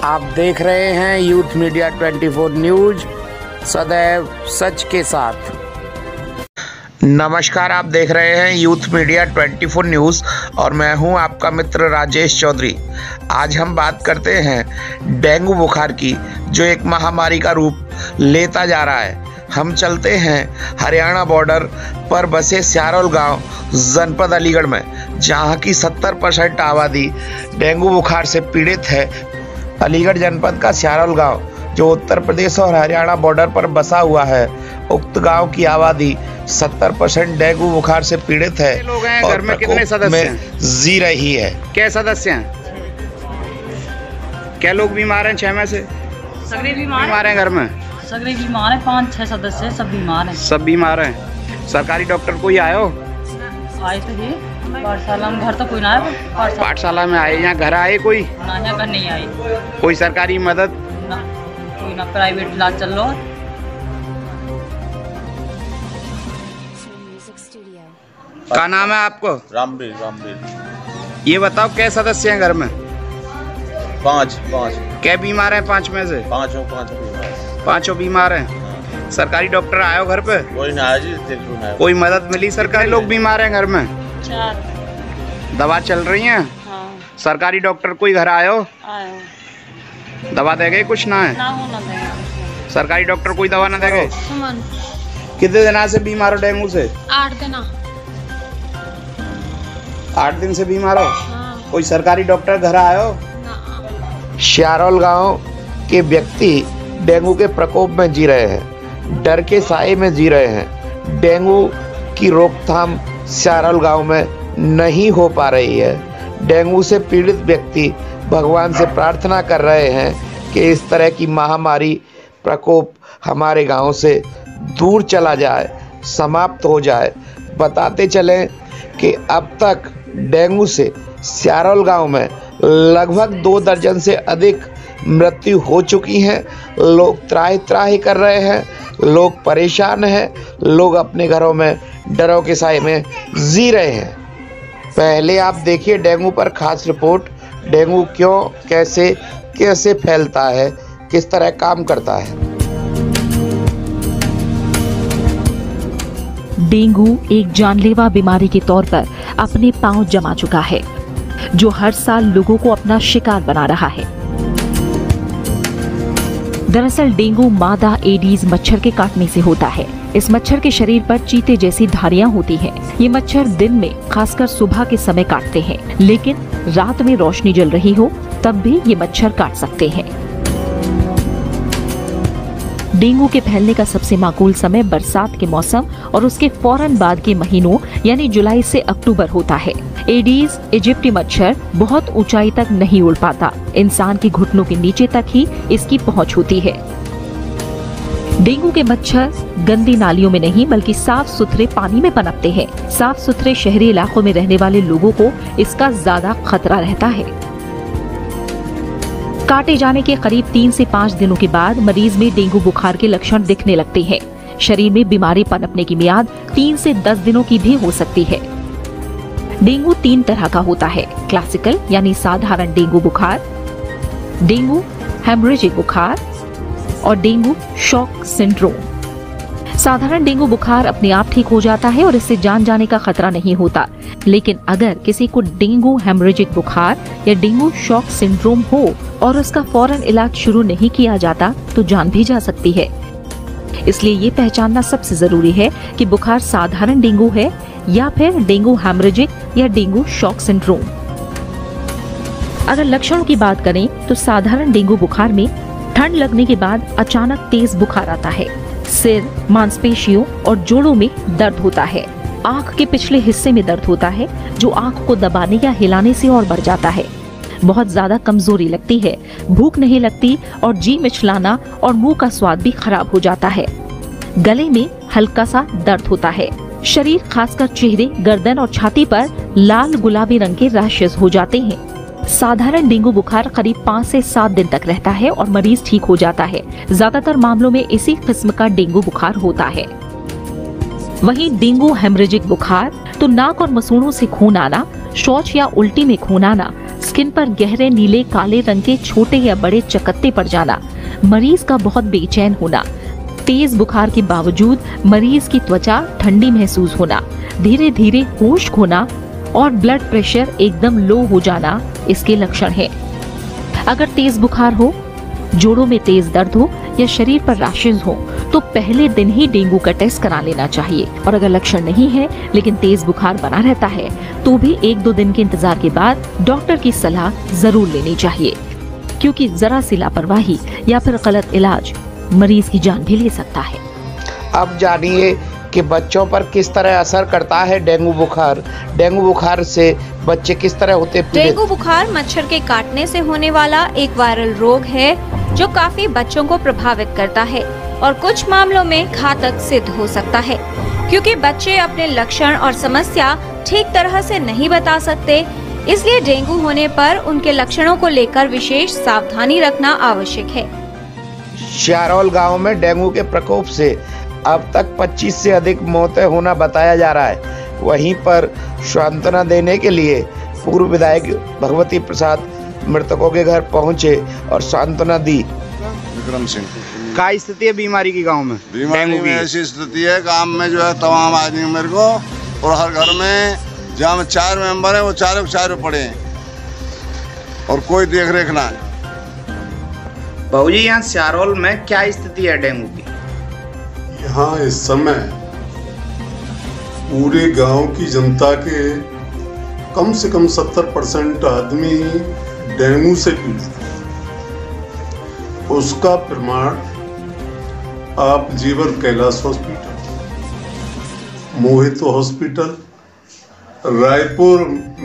आप देख रहे हैं यूथ मीडिया 24 न्यूज, सदैव सच के साथ। नमस्कार, आप देख रहे हैं यूथ मीडिया 24 न्यूज़ और मैं हूं आपका मित्र राजेश चौधरी। आज हम बात करते हैं डेंगू बुखार की, जो एक महामारी का रूप लेता जा रहा है। हम चलते हैं हरियाणा बॉर्डर पर बसे स्यारोल गांव जनपद अलीगढ़ में, जहां की 70% आबादी डेंगू बुखार से पीड़ित है। अलीगढ़ जनपद का स्यारोल गांव, जो उत्तर प्रदेश और हरियाणा बॉर्डर पर बसा हुआ है, उक्त गांव की आबादी 70% डेंगू बुखार से पीड़ित है। लोग हैं घर में, कितने सदस्य हैं? जी रही है। क्या सदस्य हैं? क्या लोग बीमार हैं? 6 में से सगरे बीमार हैं घर में। सगरे बीमार हैं, 5-6 सदस्य सब बीमार हैं। सब बीमार हैं। सरकारी डॉक्टर कोई आयो? आए तो ये पाठशाला में, घर तो कोई ना आया। पाठशाला में आए, यहाँ घर आए कोई? ना यहाँ घर नहीं आई। कोई सरकारी मदद? ना कोई, ना प्राइवेट इलाज चल रहा है। क्या नाम है आपको? रामवीर। ये बताओ, क्या सदस्य हैं घर में? 5। क्या बीमार हैं 5 में से? 5 पाँचों बीमार हैं। सरकारी डॉक्टर आयो घर पे? कोई ना आया जी। कोई मदद मिली सरकारी? लोग बीमार हैं घर में। 4 दवा चल रही है? हाँ सरकारी डॉक्टर कोई घर आयो? आयो। दवा देगे? कुछ ना है। ना होना देगा। सरकारी डॉक्टर कोई दवा ना देगे? सुमन कितने दिन से बीमार हो डेंगू से? 8 दिन। 8 दिन से बीमार हो? हाँ। कोई सरकारी डॉक्टर घर आयो? ना। स्यारोल गांव के व्यक्ति डेंगू के प्रकोप में जी रहे हैं, डर के साए में जी रहे हैं। डेंगू की रोकथाम स्यारोल गांव में नहीं हो पा रही है। डेंगू से पीड़ित व्यक्ति भगवान से प्रार्थना कर रहे हैं कि इस तरह की महामारी प्रकोप हमारे गांव से दूर चला जाए, समाप्त हो जाए। बताते चलें कि अब तक डेंगू से स्यारोल गांव में लगभग 2 दर्जन से अधिक मृत्यु हो चुकी हैं। लोग त्राहि कर रहे हैं, लोग परेशान हैं, लोग अपने घरों में डरों के साए में जी रहे हैं। पहले आप देखिए डेंगू पर खास रिपोर्ट। डेंगू क्यों, कैसे फैलता है, किस तरह काम करता है। डेंगू एक जानलेवा बीमारी के तौर पर अपने पांव जमा चुका है, जो हर साल लोगों को अपना शिकार बना रहा है। दरअसल डेंगू मादा एडीज मच्छर के काटने से होता है। इस मच्छर के शरीर पर चीते जैसी धारियां होती हैं। ये मच्छर दिन में, खासकर सुबह के समय काटते हैं, लेकिन रात में रोशनी जल रही हो तब भी ये मच्छर काट सकते हैं। डेंगू के फैलने का सबसे माकूल समय बरसात के मौसम और उसके फौरन बाद के महीनों यानी जुलाई से अक्टूबर होता है। एडीज इजिप्टी मच्छर बहुत ऊंचाई तक नहीं उड़ पाता। इंसान के घुटनों के नीचे तक ही इसकी पहुंच होती है। डेंगू के मच्छर गंदी नालियों में नहीं बल्कि साफ सुथरे पानी में पनपते हैं। साफ सुथरे शहरी इलाकों में रहने वाले लोगों को इसका ज्यादा खतरा रहता है। काटे जाने के करीब 3 से 5 दिनों के बाद मरीज में डेंगू बुखार के लक्षण दिखने लगते हैं। शरीर में बीमारी पनपने की मियाद 3 से 10 दिनों की भी हो सकती है। डेंगू 3 तरह का होता है: क्लासिकल यानी साधारण डेंगू बुखार, डेंगू हेमरेजिक बुखार और डेंगू शॉक सिंड्रोम। साधारण डेंगू बुखार अपने आप ठीक हो जाता है और इससे जान जाने का खतरा नहीं होता, लेकिन अगर किसी को डेंगू हेमरेजिक बुखार या डेंगू शॉक सिंड्रोम हो और उसका फौरन इलाज शुरू नहीं किया जाता तो जान भी जा सकती है। इसलिए ये पहचानना सबसे जरूरी है कि बुखार साधारण डेंगू है या फिर डेंगू हेमरेजिक या डेंगू शॉक सिंड्रोम। अगर लक्षणों की बात करें तो साधारण डेंगू बुखार में ठंड लगने के बाद अचानक तेज बुखार आता है। सिर, मांसपेशियों और जोड़ों में दर्द होता है। आंख के पिछले हिस्से में दर्द होता है, जो आंख को दबाने या हिलाने से और बढ़ जाता है। बहुत ज्यादा कमजोरी लगती है, भूख नहीं लगती और जी मिचलाना और मुंह का स्वाद भी खराब हो जाता है। गले में हल्का सा दर्द होता है। शरीर खासकर चेहरे, गर्दन और छाती पर लाल गुलाबी रंग के रैशेस हो जाते हैं। साधारण डेंगू बुखार करीब 5 से 7 दिन तक रहता है और मरीज ठीक हो जाता है। ज्यादातर मामलों में इसी किस्म का डेंगू बुखार होता है। वहीं डेंगू हेमरेजिक बुखार तो नाक और मसूड़ों से खून आना, शौच या उल्टी में खून आना, स्किन पर गहरे नीले काले रंग के छोटे या बड़े चकत्ते पड़ जाना, मरीज का बहुत बेचैन होना, तेज बुखार के बावजूद मरीज की त्वचा ठंडी महसूस होना, धीरे धीरे होश खोना और ब्लड प्रेशर एकदम लो हो जाना इसके लक्षण हैं। अगर तेज बुखार हो, जोड़ों में तेज दर्द हो या शरीर पर रैशेज हो तो पहले दिन ही डेंगू का टेस्ट करा लेना चाहिए। और अगर लक्षण नहीं है लेकिन तेज बुखार बना रहता है तो भी 1-2 दिन के इंतजार के बाद डॉक्टर की सलाह जरूर लेनी चाहिए, क्योंकि जरा सी लापरवाही या फिर गलत इलाज मरीज की जान भी ले सकता है। अब जानिए कि बच्चों पर किस तरह असर करता है डेंगू बुखार। डेंगू बुखार से बच्चे किस तरह होते पीड़ित। डेंगू बुखार मच्छर के काटने से होने वाला एक वायरल रोग है जो काफी बच्चों को प्रभावित करता है और कुछ मामलों में घातक सिद्ध हो सकता है। क्योंकि बच्चे अपने लक्षण और समस्या ठीक तरह से नहीं बता सकते, इसलिए डेंगू होने पर उनके लक्षणों को लेकर विशेष सावधानी रखना आवश्यक है। शारोल गांव में डेंगू के प्रकोप से अब तक 25 से अधिक मौतें होना बताया जा रहा है। वहीं पर सांत्वना देने के लिए पूर्व विधायक भगवती प्रसाद मृतकों के घर पहुंचे और सांत्वना दी। विक्रम सिंह। क्या स्थिति है बीमारी की गांव में? बीमारी में ऐसी स्थिति है, गांव में जो है तमाम आदमी मेरे को, और हर घर में जहाँ में 4 मेंबर हैं वो चारों के चारों पड़े हैं और कोई देख रेख ना है। बाबूजी, यहाँ शारोल में क्या स्थिति है डेंगू की? यहाँ इस समय पूरे गांव की जनता के कम से कम 70% आदमी डेंगू से पीड़ित हैं। उसका प्रमाण आप जीवन Kailash hospital, mojito hospital, Raipur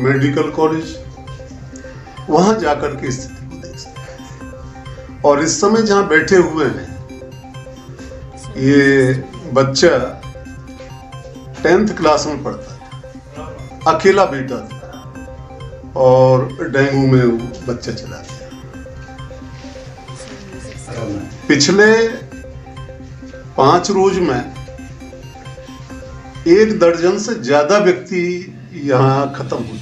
medical college, वहां जाकर के स्थिति को देख सकते हैं। और इस समय जहां बैठे हुए हैं ये बच्चा 10th क्लास में पढ़ता है, अकेला बेटा था और डेंगू में वो बच्चा चला गया। पिछले 5 रोज में 1 दर्जन से ज्यादा व्यक्ति यहाँ खत्म हुए।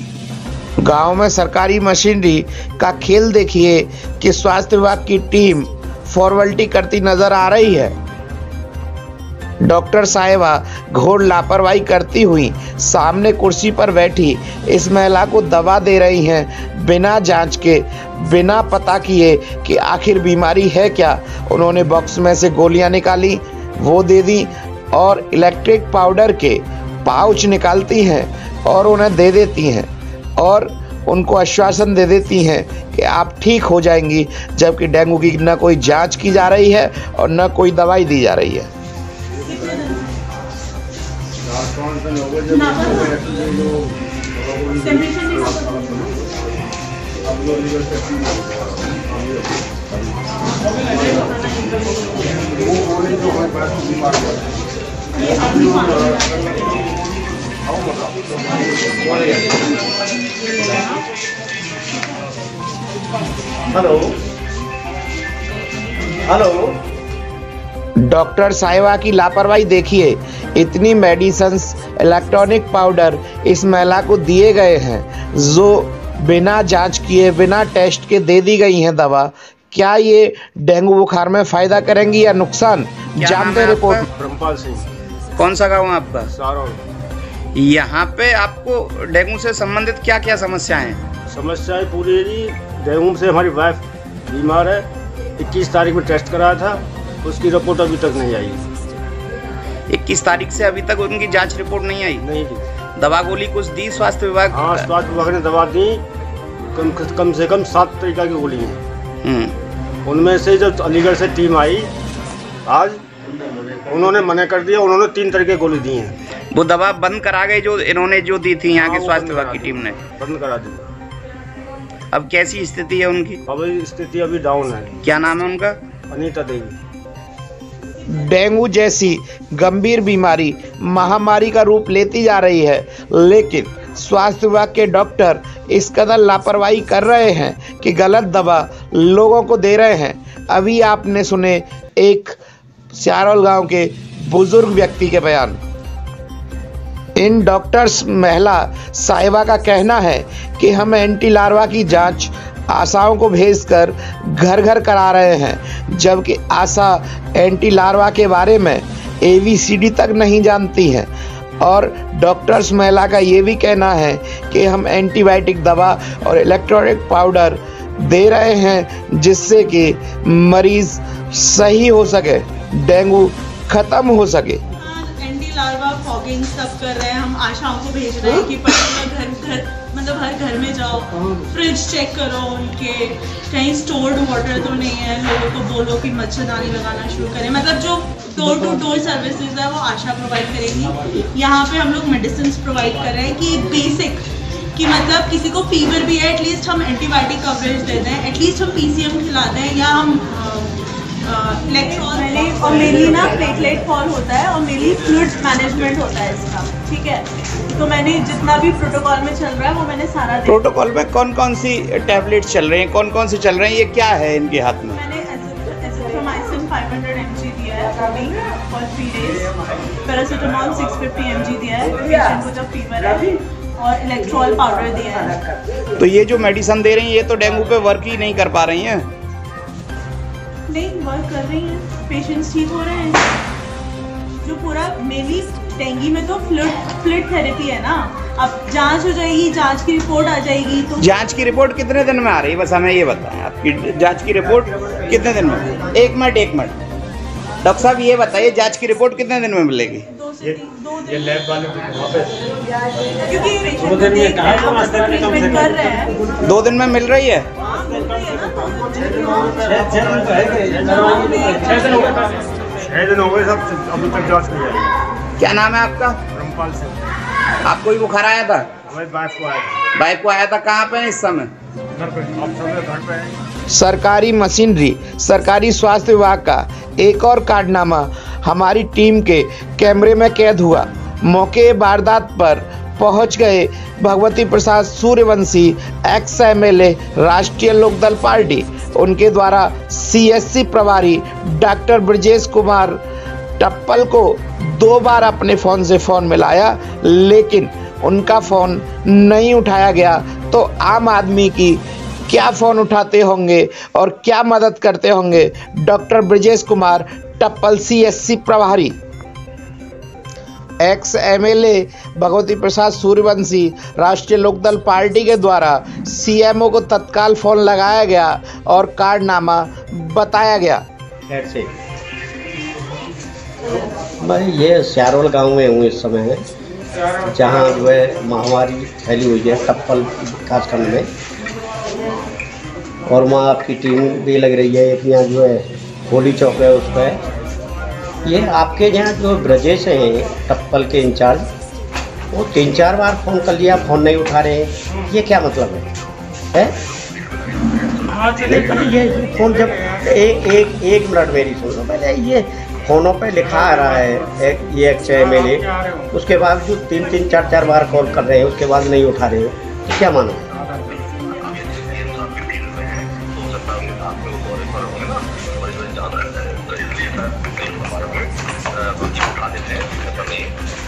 गांव में सरकारी मशीनरी का खेल देखिए कि स्वास्थ्य विभाग की टीम फॉर्मेलिटी करती नजर आ रही है। डॉक्टर साहिबा घोर लापरवाही करती हुई सामने कुर्सी पर बैठी इस महिला को दवा दे रही हैं, बिना जांच के, बिना पता किए कि आखिर बीमारी है क्या। उन्होंने बॉक्स में से गोलियां निकाली, वो दे दी और इलेक्ट्रिक पाउडर के पाउच निकालती हैं और उन्हें दे देती हैं और उनको आश्वासन दे देती हैं कि आप ठीक हो जाएंगी, जबकि डेंगू की न कोई जांच की जा रही है और न कोई दवाई दी जा रही है। हेलो। डॉक्टर साहिबा की लापरवाही देखिए, इतनी मेडिसिन्स, इलेक्ट्रॉनिक पाउडर इस महिला को दिए गए हैं जो बिना जांच किए, बिना टेस्ट के दे दी गई हैं दवा। क्या ये डेंगू बुखार में फायदा करेंगी या नुकसान? जानते रिपोर्ट। ब्रह्मपाल सिंह। कौन सा गाँव है आपका? शारोल। यहाँ पे आपको डेंगू से संबंधित क्या क्या समस्याएं हैं? समस्याएं पूरी जी, डेंगू से हमारी वाइफ बीमार है। 21 तारीख में टेस्ट कराया था, उसकी रिपोर्ट अभी तक नहीं आई। 21 तारीख से अभी तक उनकी जांच रिपोर्ट नहीं आई? नहीं जी। दवा गोली कुछ दी स्वास्थ्य विभाग? हाँ, स्वास्थ्य विभाग ने दवा दी, कम से कम 7 तरीका की गोली है। उनमें से जब अलीगढ़ से टीम आई आज, उन्होंने मना कर दिया। उन्होंने 3 तरह की गोली दी हैं। वो दवा बंद करा गई जो इन्होंने जो दी थी यहाँ के स्वास्थ्य विभाग की टीम ने? बंद करा दी। अब कैसी स्थिति है उनकी? अभी स्थिति अभी डाउन है। क्या नाम है उनका? अनीता देवी। डेंगू जैसी गंभीर बीमारी महामारी का रूप लेती जा रही है, लेकिन स्वास्थ्य विभाग के डॉक्टर इस कदर लापरवाही कर रहे हैं कि गलत दवा लोगों को दे रहे हैं। अभी आपने सुने एक शारोल गांव के बुजुर्ग व्यक्ति के बयान। इन डॉक्टर्स महिला साहिबा का कहना है कि हम एंटी लार्वा की जांच आशाओं को भेजकर घर घर करा रहे हैं, जबकि आशा एंटी लार्वा के बारे में ABCD तक नहीं जानती हैं। और डॉक्टर्स महिला का ये भी कहना है कि हम एंटीबायोटिक दवा और इलेक्ट्रॉनिक पाउडर दे रहे हैं जिससे कि मरीज सही हो सके, डेंगू खत्म हो सके। एंटी लार्वा फॉगिंग सब कर रहे हैं, हम आशाओं को भेज रहे हैं कि पर्टिकुलर घर मतलब हर घर में जाओ, फ्रिज चेक करो उनके, कहीं स्टोर्ड वाटर तो नहीं है, लोगों को बोलो कि मच्छरदानी लगाना शुरू करें। मतलब जो डोर टू डोर सर्विसेज है वो आशा प्रोवाइड करेगी। यहाँ पे हम लोग मेडिसिन प्रोवाइड कर रहे हैं कि एक बेसिक कि मतलब किसी को फीवर भी है एटलीस्ट हम एंटीबायोटिक कवरेज देते हैं, एटलीस्ट हम PCM खिलाते हैं, या हम इलेक्ट्रॉल और मेनली ना प्लेटलेट फॉल होता है और मेनली फ्लूइड मैनेजमेंट होता है इसका, ठीक है। तो मैंने जितना भी प्रोटोकॉल में चल रहा है वो मैंने सारा प्रोटोकॉल में कौन कौन सी टैबलेट चल रही हैं, कौन कौन सी चल रही हैं, ये क्या है इनके हाथ में? मैंने एजिथ्रोमाइसिन 500 mg दिया है फॉर 3 days, पैरासीटामोल 650 mg दिया है पेशेंट को जब फीवर है, और इलेक्ट्रॉल पाउडर दिया है। तो ये जो मेडिसिन दे रही हैं ये तो डेंगू पे वर्क ही नहीं कर पा रही हैं। नहीं, वर्क कर रही हैं, पेशेंट्स ठीक हो रहे हैं। जो पूरा मेनली डेंगू में तो फ्लूइड थेरेपी है ना, अब जांच हो जाएगी, जांच की रिपोर्ट आ जाएगी। तो जांच की रिपोर्ट कितने दिन में आ रही है, बस हमें ये बताएं, आपकी जांच की रिपोर्ट कितने दिन में? एक मिनट डॉक्टर साहब ये बताइए, जांच की रिपोर्ट कितने दिन में मिलेगी? 2 से 3 दिन। ये लैब वाले वहाँ पे क्योंकि पेशेंट कर रहे हैं, 2 दिन में मिल रही है। 6 दिन हो गए सब, अभी तक जांच नहीं है। क्या नाम है आपका? रामपाल सिंह। आपको भी बुखार आया था? हमारी बाइक को आया था। कहाँ पे है इस समय? घर पे, आप सब घर पे हैं। सरकारी मशीनरी, सरकारी स्वास्थ्य विभाग का एक और कारनामा हमारी टीम के कैमरे में कैद हुआ। मौके वारदात पर पहुंच गए भगवती प्रसाद सूर्यवंशी, ex-MLA, राष्ट्रीय लोकदल पार्टी। उनके द्वारा CSC प्रभारी डॉक्टर ब्रजेश कुमार टप्पल को 2 बार अपने फ़ोन से फ़ोन मिलाया, लेकिन उनका फ़ोन नहीं उठाया गया। तो आम आदमी की क्या फ़ोन उठाते होंगे और क्या मदद करते होंगे डॉक्टर ब्रजेश कुमार टप्पल, CSC प्रभारी। ex-MLA भगवती प्रसाद सूर्यवंशी, राष्ट्रीय लोकदल पार्टी के द्वारा CMO को तत्काल फ़ोन लगाया गया और कारनामा बताया गया। से मैं ये स्यारोल गांव में हूँ इस समय, जहाँ जो है महामारी फैली हुई है टप्पल विकासखंड में, और वहाँ आपकी टीम भी लग रही है। एक यहाँ जो है होली चौक है उस पर, ये आपके यहाँ जो ब्रजेश हैं टप्पल के इंचार्ज, वो 3-4 बार फ़ोन कर लिया, फ़ोन नहीं उठा रहे हैं, ये क्या मतलब है? ये फ़ोन जब एक मिनट मेरी सुन लो पहले, ये फ़ोनों पे लिखा आ रहा है ये ex-MLA, उसके बाद जो 3-3, 4-4 बार कॉल कर रहे हैं उसके बाद नहीं उठा रहे हैं, तो क्या मानो?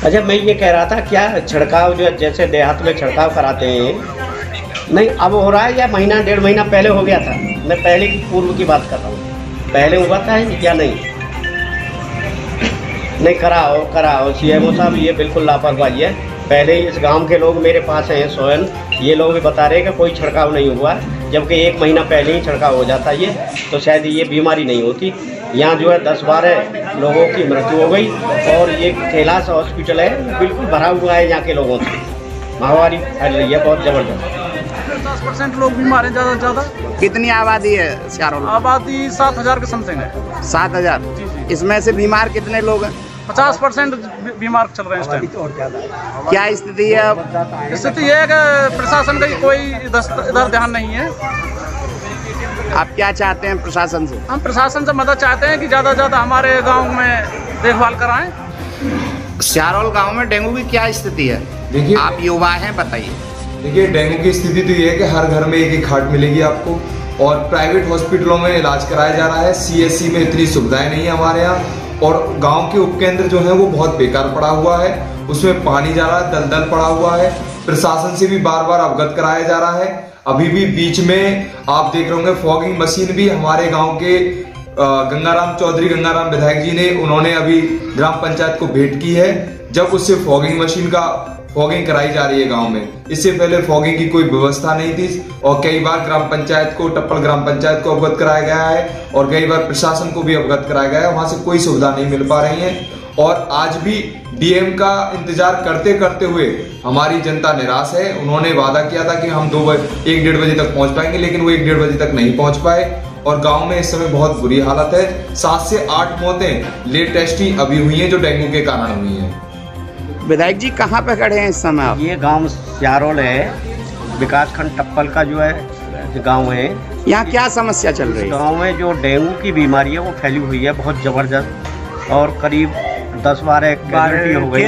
अच्छा, मैं ये कह रहा था क्या छिड़काव जो जैसे देहात में छिड़काव कराते हैं, नहीं अब हो रहा है या महीना 1.5 महीना पहले हो गया था? मैं पहले की पूर्व की बात कर रहा हूँ, पहले हुआ था या नहीं? नहीं कराओ CMO साहब, ये बिल्कुल लापरवाही है। पहले इस गांव के लोग मेरे पास हैं स्वयं, ये लोग भी बता रहे हैं कि कोई छिड़काव नहीं हुआ, जबकि 1 महीना पहले ही छिड़काव हो जाता ये, तो शायद ये बीमारी नहीं होती। यहाँ जो है 10-12 लोगों की मृत्यु हो गई, और ये कैलाश हॉस्पिटल है बिल्कुल भरा हुआ है यहाँ के लोगों से, महामारी फैल रही है बहुत ज़बरदस्त। 10% लोग बीमार हैं ज़्यादा से ज़्यादा। कितनी आबादी है स्यारोल? आबादी 7000 के समथिंग है। 7000? इसमें से बीमार कितने लोग हैं? 50% बीमार चल रहे हैं इस टाइम। क्या स्थिति है अब? स्थिति ये है कि प्रशासन का कोई इधर ध्यान नहीं है। आप क्या चाहते हैं प्रशासन से? हम प्रशासन से मदद चाहते हैं कि ज़्यादा से ज़्यादा हमारे गांव में देखभाल कराएं। स्यारोल गांव में डेंगू की क्या स्थिति है? देखिए, आप युवा हैं, बताइए। देखिए, डेंगू की स्थिति तो ये है कि हर घर में एक खाट मिलेगी आपको, और प्राइवेट हॉस्पिटलों में इलाज कराया जा रहा है। CSC में इतनी सुविधाएं नहीं है हमारे यहाँ, और गांव के उपकेंद्र जो है वो बहुत बेकार पड़ा हुआ है। उसमें पानी जा रहा है, दलदल पड़ा हुआ है। प्रशासन से भी बार बार अवगत कराया जा रहा है। अभी भी बीच में आप देख रहे होंगे फॉगिंग मशीन भी हमारे गांव के गंगाराम चौधरी गंगाराम विधायक जी ने उन्होंने अभी ग्राम पंचायत को भेंट की है, जब उससे फॉगिंग मशीन का फॉगिंग कराई जा रही है गांव में। इससे पहले फॉगिंग की कोई व्यवस्था नहीं थी और कई बार ग्राम पंचायत को टप्पल ग्राम पंचायत को अवगत कराया गया है और कई बार प्रशासन को भी अवगत कराया गया है, वहां से कोई सुविधा नहीं मिल पा रही है। और आज भी डीएम का इंतजार करते करते हुए हमारी जनता निराश है। उन्होंने वादा किया था कि हम 1-1:30 बजे तक पहुंच पाएंगे, लेकिन वो 1-1:30 बजे तक नहीं पहुंच पाए और गांव में इस समय बहुत बुरी हालत है। 7 से 8 मौतें लेटेस्ट ही अभी हुई हैं जो डेंगू के कारण हुई हैं। विधायक जी कहाँ पे खड़े हैं इस समय आप? ये गांव सियारोल है, विकासखंड टप्पल का जो है गांव है। यहाँ क्या समस्या चल रही है? गांव में जो डेंगू की बीमारी है वो फैली हुई है बहुत जबरदस्त और करीब 10-12 कैजुअल्टी हो गई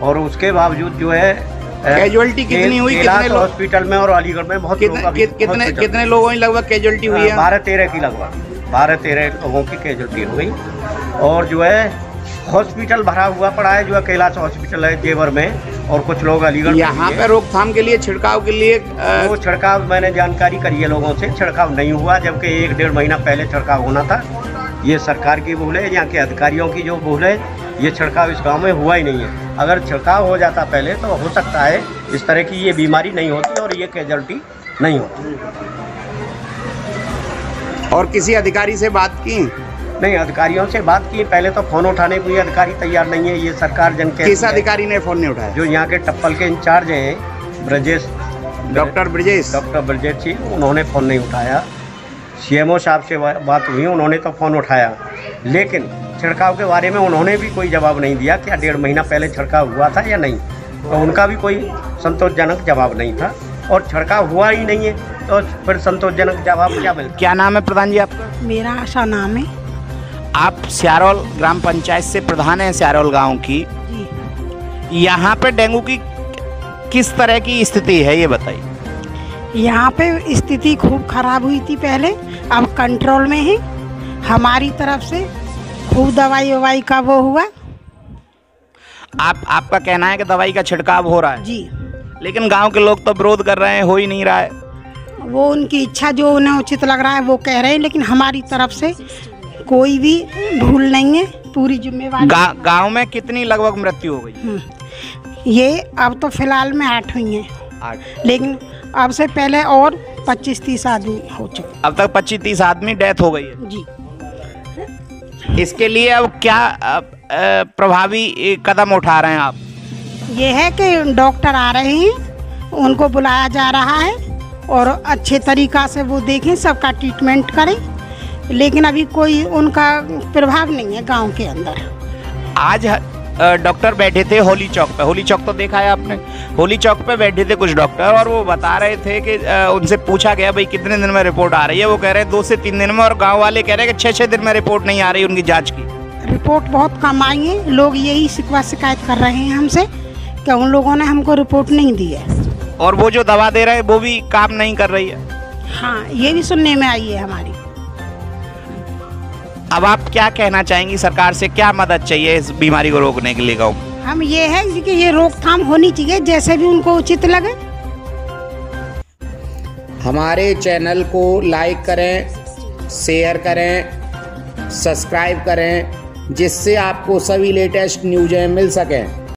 और उसके बावजूद जो है कैजुअल्टी कितनी हुई? कितने लोग हॉस्पिटल में और अलीगढ़ में बहुत कितने लोगों की लगभग कैजुअल्टी हुई है? 12-13 की लगभग 12-13 लोगों की कैजुअल्टी हो गई और जो है हॉस्पिटल भरा हुआ पड़ा है, जो है कैलाश हॉस्पिटल है जेवर में और कुछ लोग अलीगढ़। यहाँ पे रोकथाम के लिए छिड़काव के लिए वो छिड़काव मैंने जानकारी करी है लोगों से, छिड़काव नहीं हुआ, जबकि 1-1.5 महीना पहले छिड़काव होना था। ये सरकार की भूल है, यहाँ के अधिकारियों की जो भूल है, ये छिड़काव इस गांव में हुआ ही नहीं है। अगर छिड़काव हो जाता पहले तो हो सकता है इस तरह की ये बीमारी नहीं होती और ये कैजुअल्टी नहीं होती। और किसी अधिकारी से बात की? नहीं, अधिकारियों से बात की, पहले तो फोन उठाने को ये अधिकारी तैयार नहीं है। ये सरकार जन के किस अधिकारी ने फोन नहीं उठाया? जो यहाँ के टप्पल के इंचार्ज हैं ब्रजेश, डॉक्टर ब्रजेश जी, उन्होंने फ़ोन नहीं उठाया। सीएमओ साहब से बात हुई, उन्होंने तो फ़ोन उठाया, लेकिन छिड़काव के बारे में उन्होंने भी कोई जवाब नहीं दिया। क्या 1.5 महीना पहले छिड़काव हुआ था या नहीं, तो उनका भी कोई संतोषजनक जवाब नहीं था और छिड़काव हुआ ही नहीं है तो फिर संतोषजनक जवाब क्या मिलता? क्या नाम है प्रधान जी आपका? मेरा आशा नाम है। आप सियारोल ग्राम पंचायत से प्रधान हैं सियारोल गांव की। यहाँ पे डेंगू की किस तरह की स्थिति है ये बताइए। यहाँ पे स्थिति खूब खराब हुई थी पहले, अब कंट्रोल में है। हमारी तरफ से खूब दवाई का वो हुआ। आपका कहना है कि दवाई का छिड़काव हो रहा है जी, लेकिन गांव के लोग तो विरोध कर रहे हैं, हो ही नहीं रहा है। वो उनकी इच्छा, जो उन्हें उचित लग रहा है वो कह रहे हैं, लेकिन हमारी तरफ से कोई भी भूल नहीं है, पूरी जिम्मेवारी। गांव में कितनी लगभग मृत्यु हो गई? ये अब तो फिलहाल में 8 हुई हैं, 8, लेकिन अब से पहले और 25-30 आदमी हो चुके। अब तक 25-30 आदमी डेथ हो गई है जी। इसके लिए अब क्या प्रभावी कदम उठा रहे हैं आप? ये है कि डॉक्टर आ रहे हैं, उनको बुलाया जा रहा है और अच्छे तरीक़ा से वो देखें, सबका ट्रीटमेंट करें, लेकिन अभी कोई उनका प्रभाव नहीं है गांव के अंदर। आज डॉक्टर बैठे थे होली चौक पे, होली चौक तो देखा है आपने, होली चौक पे बैठे थे कुछ डॉक्टर और वो बता रहे थे कि उनसे पूछा गया भाई कितने दिन में रिपोर्ट आ रही है, वो कह रहे हैं 2 से 3 दिन में, और गांव वाले कह रहे हैं कि 6-6 दिन में रिपोर्ट नहीं आ रही उनकी जाँच की। रिपोर्ट बहुत कम आई है, लोग यही शिकायत कर रहे हैं हमसे कि उन लोगों ने हमको रिपोर्ट नहीं दी है। और वो जो दवा दे रहे हैं वो भी काम नहीं कर रही है। हाँ, ये भी सुनने में आई है हमारी। अब आप क्या कहना चाहेंगी, सरकार से क्या मदद चाहिए इस बीमारी को रोकने के लिए गाँव? हम ये है कि ये रोकथाम होनी चाहिए, जैसे भी उनको उचित लगे। हमारे चैनल को लाइक करें, शेयर करें, सब्सक्राइब करें, जिससे आपको सभी लेटेस्ट न्यूज़ें मिल सकें।